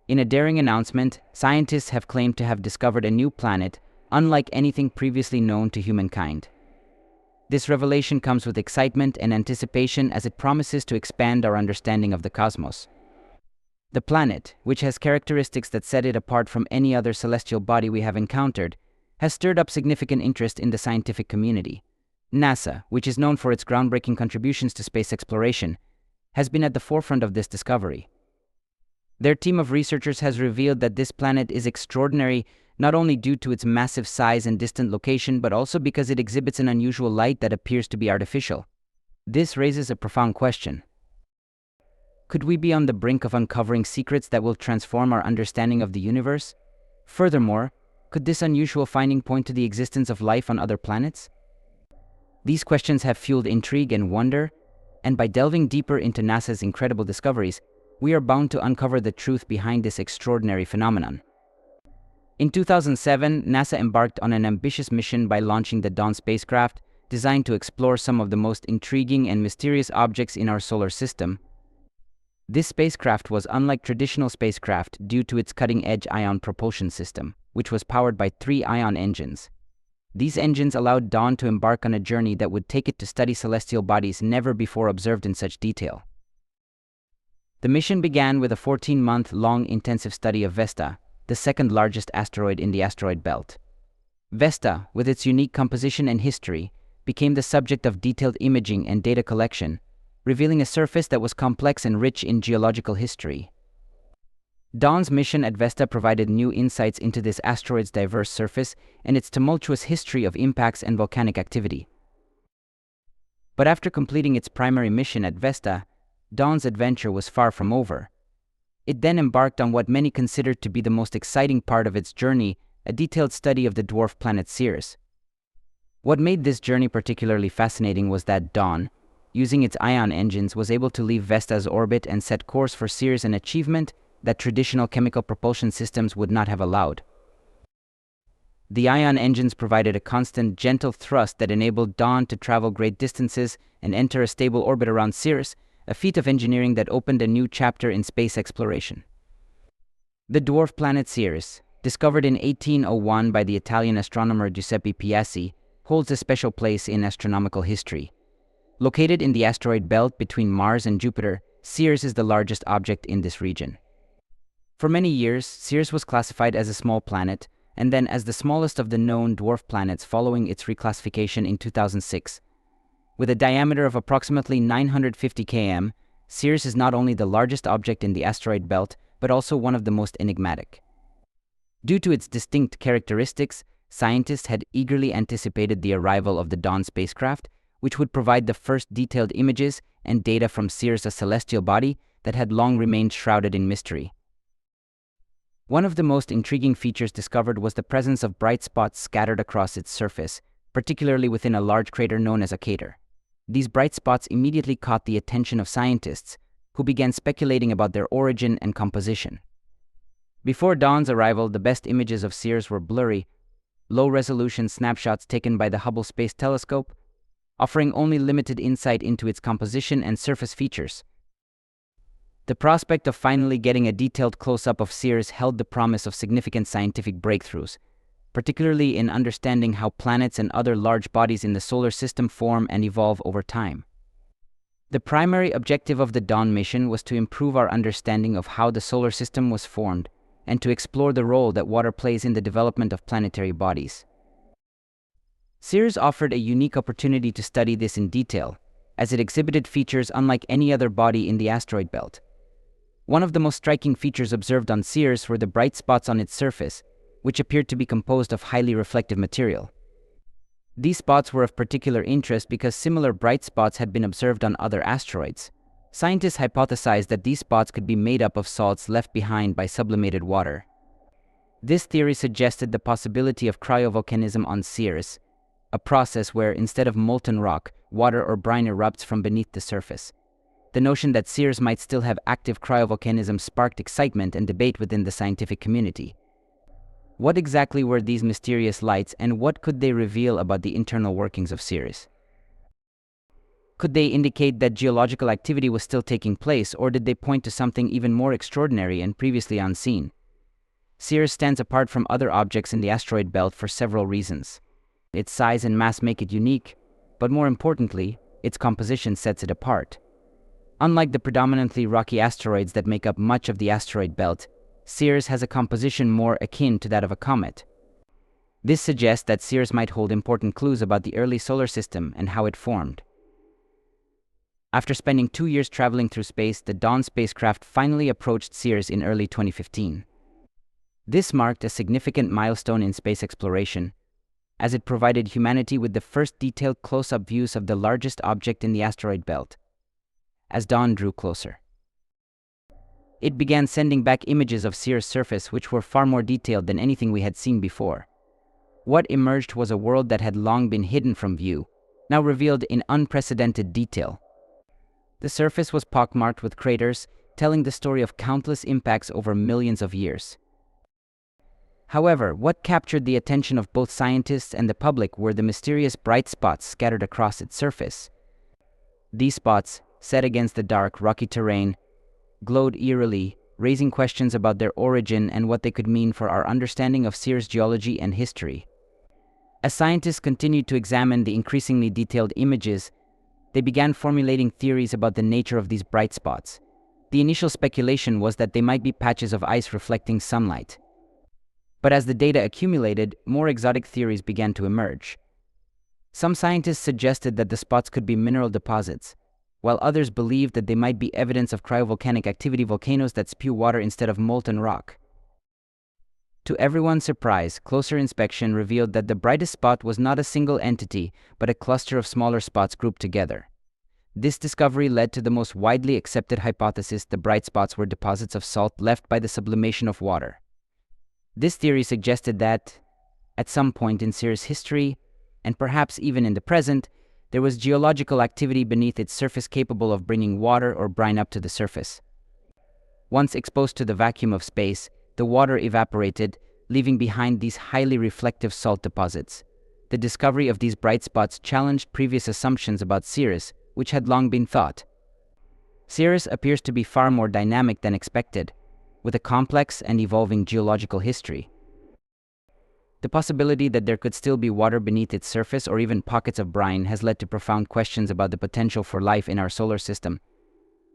In a daring announcement, scientists have claimed to have discovered a new planet, unlike anything previously known to humankind. This revelation comes with excitement and anticipation as it promises to expand our understanding of the cosmos. The planet, which has characteristics that set it apart from any other celestial body we have encountered, has stirred up significant interest in the scientific community. NASA, which is known for its groundbreaking contributions to space exploration, has been at the forefront of this discovery. Their team of researchers has revealed that this planet is extraordinary not only due to its massive size and distant location, but also because it exhibits an unusual light that appears to be artificial. This raises a profound question. Could we be on the brink of uncovering secrets that will transform our understanding of the universe? Furthermore, could this unusual finding point to the existence of life on other planets? These questions have fueled intrigue and wonder, and by delving deeper into NASA's incredible discoveries, we are bound to uncover the truth behind this extraordinary phenomenon. In 2007, NASA embarked on an ambitious mission by launching the Dawn spacecraft, designed to explore some of the most intriguing and mysterious objects in our solar system. This spacecraft was unlike traditional spacecraft due to its cutting-edge ion propulsion system, which was powered by 3 ion engines. These engines allowed Dawn to embark on a journey that would take it to study celestial bodies never before observed in such detail. The mission began with a 14-month-long intensive study of Vesta, the second largest asteroid in the asteroid belt. Vesta, with its unique composition and history, became the subject of detailed imaging and data collection, revealing a surface that was complex and rich in geological history. Dawn's mission at Vesta provided new insights into this asteroid's diverse surface and its tumultuous history of impacts and volcanic activity. But after completing its primary mission at Vesta, Dawn's adventure was far from over. It then embarked on what many considered to be the most exciting part of its journey, a detailed study of the dwarf planet Ceres. What made this journey particularly fascinating was that Dawn, using its ion engines, was able to leave Vesta's orbit and set course for Ceres, an achievement that traditional chemical propulsion systems would not have allowed. The ion engines provided a constant, gentle thrust that enabled Dawn to travel great distances and enter a stable orbit around Ceres, a feat of engineering that opened a new chapter in space exploration. The dwarf planet Ceres, discovered in 1801 by the Italian astronomer Giuseppe Piazzi, holds a special place in astronomical history. Located in the asteroid belt between Mars and Jupiter, Ceres is the largest object in this region. For many years, Ceres was classified as a small planet, and then as the smallest of the known dwarf planets following its reclassification in 2006. With a diameter of approximately 950 km, Ceres is not only the largest object in the asteroid belt, but also one of the most enigmatic. Due to its distinct characteristics, scientists had eagerly anticipated the arrival of the Dawn spacecraft, which would provide the first detailed images and data from Ceres, a celestial body that had long remained shrouded in mystery. One of the most intriguing features discovered was the presence of bright spots scattered across its surface, particularly within a large crater known as a crater. These bright spots immediately caught the attention of scientists, who began speculating about their origin and composition. Before Dawn's arrival, the best images of Ceres were blurry, low-resolution snapshots taken by the Hubble Space Telescope, offering only limited insight into its composition and surface features. The prospect of finally getting a detailed close-up of Ceres held the promise of significant scientific breakthroughs, particularly in understanding how planets and other large bodies in the solar system form and evolve over time. The primary objective of the Dawn mission was to improve our understanding of how the solar system was formed and to explore the role that water plays in the development of planetary bodies. Ceres offered a unique opportunity to study this in detail, as it exhibited features unlike any other body in the asteroid belt. One of the most striking features observed on Ceres were the bright spots on its surface, which appeared to be composed of highly reflective material. These spots were of particular interest because similar bright spots had been observed on other asteroids. Scientists hypothesized that these spots could be made up of salts left behind by sublimated water. This theory suggested the possibility of cryovolcanism on Ceres, a process where, instead of molten rock, water or brine erupts from beneath the surface. The notion that Ceres might still have active cryovolcanism sparked excitement and debate within the scientific community. What exactly were these mysterious lights, and what could they reveal about the internal workings of Ceres? Could they indicate that geological activity was still taking place, or did they point to something even more extraordinary and previously unseen? Ceres stands apart from other objects in the asteroid belt for several reasons. Its size and mass make it unique, but more importantly, its composition sets it apart. Unlike the predominantly rocky asteroids that make up much of the asteroid belt, Ceres has a composition more akin to that of a comet. This suggests that Ceres might hold important clues about the early solar system and how it formed. After spending 2 years traveling through space, the Dawn spacecraft finally approached Ceres in early 2015. This marked a significant milestone in space exploration, as it provided humanity with the first detailed close-up views of the largest object in the asteroid belt. As Dawn drew closer, it began sending back images of Ceres' surface which were far more detailed than anything we had seen before. What emerged was a world that had long been hidden from view, now revealed in unprecedented detail. The surface was pockmarked with craters, telling the story of countless impacts over millions of years. However, what captured the attention of both scientists and the public were the mysterious bright spots scattered across its surface. These spots, set against the dark, rocky terrain, glowed eerily, raising questions about their origin and what they could mean for our understanding of Ceres' geology and history. As scientists continued to examine the increasingly detailed images, they began formulating theories about the nature of these bright spots. The initial speculation was that they might be patches of ice reflecting sunlight. But as the data accumulated, more exotic theories began to emerge. Some scientists suggested that the spots could be mineral deposits, while others believed that they might be evidence of cryovolcanic activity, volcanoes that spew water instead of molten rock. To everyone's surprise, closer inspection revealed that the brightest spot was not a single entity, but a cluster of smaller spots grouped together. This discovery led to the most widely accepted hypothesis: the bright spots were deposits of salt left by the sublimation of water. This theory suggested that, at some point in Ceres' history, and perhaps even in the present, there was geological activity beneath its surface capable of bringing water or brine up to the surface. Once exposed to the vacuum of space, the water evaporated, leaving behind these highly reflective salt deposits. The discovery of these bright spots challenged previous assumptions about Ceres, which had long been thought. Ceres appears to be far more dynamic than expected, with a complex and evolving geological history. The possibility that there could still be water beneath its surface or even pockets of brine has led to profound questions about the potential for life in our solar system.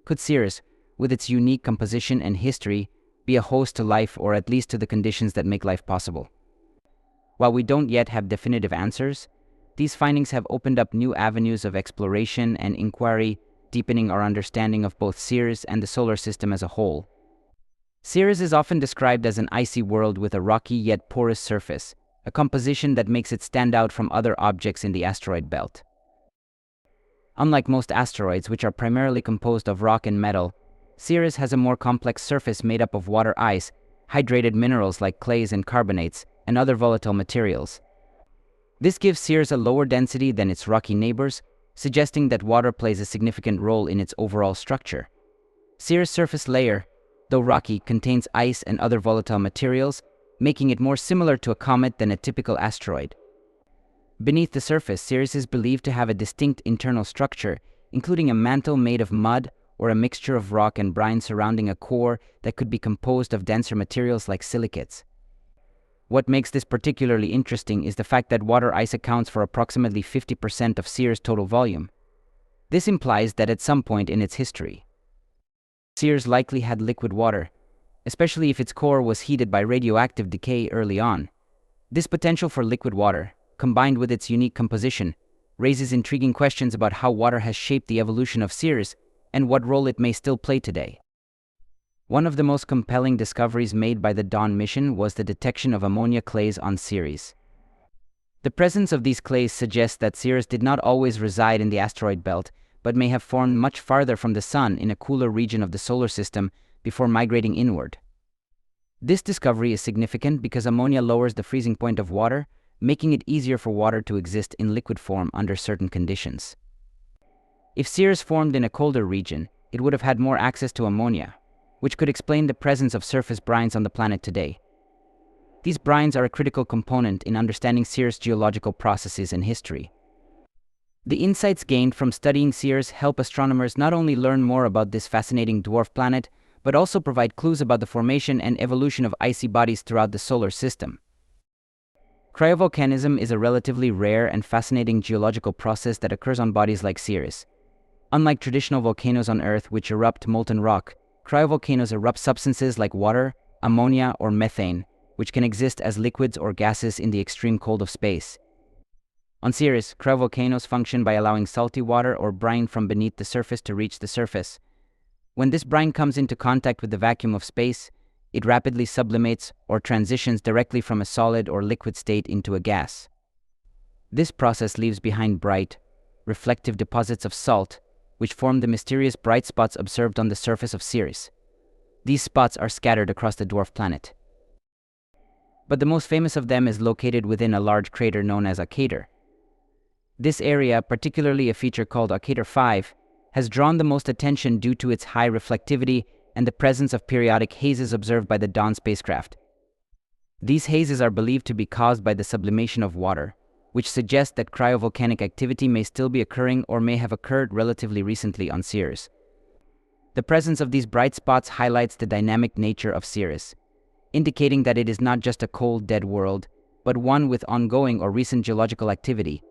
Could Ceres, with its unique composition and history, be a host to life, or at least to the conditions that make life possible? While we don't yet have definitive answers, these findings have opened up new avenues of exploration and inquiry, deepening our understanding of both Ceres and the solar system as a whole. Ceres is often described as an icy world with a rocky yet porous surface, a composition that makes it stand out from other objects in the asteroid belt. Unlike most asteroids, which are primarily composed of rock and metal, Ceres has a more complex surface made up of water ice, hydrated minerals like clays and carbonates, and other volatile materials. This gives Ceres a lower density than its rocky neighbors, suggesting that water plays a significant role in its overall structure. Ceres' surface layer, though rocky, contains ice and other volatile materials, making it more similar to a comet than a typical asteroid. Beneath the surface, Ceres is believed to have a distinct internal structure, including a mantle made of mud or a mixture of rock and brine surrounding a core that could be composed of denser materials like silicates. What makes this particularly interesting is the fact that water ice accounts for approximately 50% of Ceres' total volume. This implies that at some point in its history, Ceres likely had liquid water, especially if its core was heated by radioactive decay early on. This potential for liquid water, combined with its unique composition, raises intriguing questions about how water has shaped the evolution of Ceres and what role it may still play today. One of the most compelling discoveries made by the Dawn mission was the detection of ammonia clays on Ceres. The presence of these clays suggests that Ceres did not always reside in the asteroid belt, but may have formed much farther from the Sun in a cooler region of the solar system before migrating inward. This discovery is significant because ammonia lowers the freezing point of water, making it easier for water to exist in liquid form under certain conditions. If Ceres formed in a colder region, it would have had more access to ammonia, which could explain the presence of surface brines on the planet today. These brines are a critical component in understanding Ceres' geological processes and history. The insights gained from studying Ceres help astronomers not only learn more about this fascinating dwarf planet, but also provide clues about the formation and evolution of icy bodies throughout the solar system. Cryovolcanism is a relatively rare and fascinating geological process that occurs on bodies like Ceres. Unlike traditional volcanoes on Earth which erupt molten rock, cryovolcanoes erupt substances like water, ammonia, or methane, which can exist as liquids or gases in the extreme cold of space. On Ceres, cryovolcanoes function by allowing salty water or brine from beneath the surface to reach the surface. When this brine comes into contact with the vacuum of space, it rapidly sublimates or transitions directly from a solid or liquid state into a gas. This process leaves behind bright, reflective deposits of salt, which form the mysterious bright spots observed on the surface of Ceres. These spots are scattered across the dwarf planet. But the most famous of them is located within a large crater known as a crater. This area, particularly a feature called Crater 5, has drawn the most attention due to its high reflectivity and the presence of periodic hazes observed by the Dawn spacecraft. These hazes are believed to be caused by the sublimation of water, which suggests that cryovolcanic activity may still be occurring or may have occurred relatively recently on Ceres. The presence of these bright spots highlights the dynamic nature of Ceres, indicating that it is not just a cold, dead world, but one with ongoing or recent geological activity.